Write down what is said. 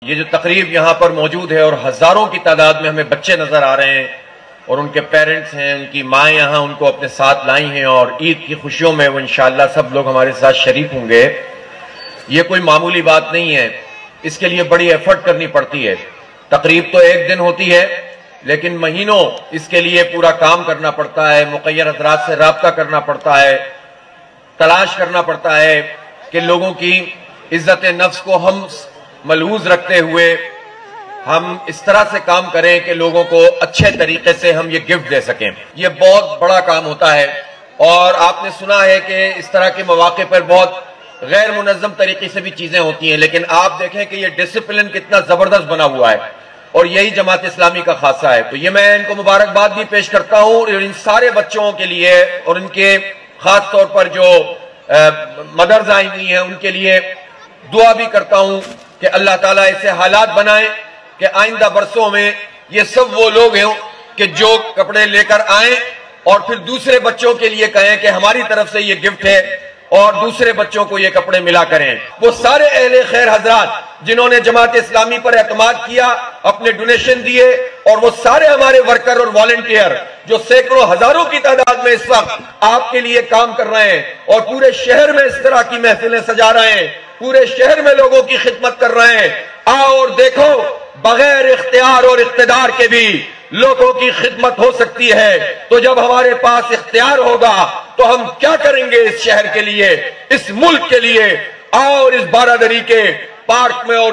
یہ جو تقریب یہاں پر موجود ہے اور ہزاروں کی تعداد میں ہمیں بچے نظر آ رہے ہیں اور ان کے پیرنٹس ہیں، ان کی مائیں یہاں ان کو اپنے ساتھ لائی ہیں اور عید کی خوشیوں میں وہ انشاءاللہ سب لوگ ہمارے ساتھ شریک ہوں گے. یہ کوئی معمولی بات نہیں ہے، اس کے لیے بڑی ایفرٹ کرنی پڑتی ہے. تقریب تو ایک دن ہوتی ہے لیکن مہینوں اس کے لیے پورا کام کرنا پڑتا ہے، مقیر حضرات سے رابطہ کرنا پڑتا ہے، تلاش کرنا پڑتا ہے کہ لوگوں کی عزت نفس کو ہم ملحوظ رکھتے ہوئے ہم اس طرح سے کام کریں کہ لوگوں کو اچھے طریقے سے ہم یہ گفٹ دے سکیں. یہ بہت بڑا کام ہوتا ہے اور آپ نے سنا ہے کہ اس طرح کے مواقع پر بہت غیر منظم طریقے سے بھی چیزیں ہوتی ہیں، لیکن آپ دیکھیں کہ یہ ڈسپلن کتنا زبردست بنا ہوا ہے اور یہی جماعت اسلامی کا خاصہ ہے. تو یہ میں ان کو مبارکباد بھی پیش کرتا ہوں اور ان سارے بچوں کے لیے اور ان کے خاص طور پر جو مدرز آئی ہوئی ہیں ان کے لیے دعا بھی کرتا ہوں کہ اللہ تعالیٰ ایسے حالات بنائیں کہ آئندہ برسوں میں یہ سب وہ لوگ ہیں کہ جو کپڑے لے کر آئیں اور پھر دوسرے بچوں کے لیے کہیں کہ ہماری طرف سے یہ گفٹ ہے اور دوسرے بچوں کو یہ کپڑے ملا کریں. وہ سارے اہل خیر حضرات جنہوں نے جماعت اسلامی پر اعتماد کیا، اپنے ڈونیشن دیے، اور وہ سارے ہمارے ورکر اور والنٹیئر جو سینکڑوں ہزاروں کی تعداد میں اس وقت آپ کے لیے کام کر رہے ہیں اور پورے شہر میں اس طرح کی محفلیں سجا رہے ہیں، پورے شہر میں لوگوں کی خدمت کر رہے ہیں. آؤ اور دیکھو بغیر اختیار اور اقتدار کے بھی لوگوں کی خدمت ہو سکتی ہے. تو جب ہمارے پاس اختیار ہوگا تو ہم کیا کریں گے اس شہر کے لیے، اس ملک کے لیے. آؤ اور اس بارہ دری کے پارک میں اور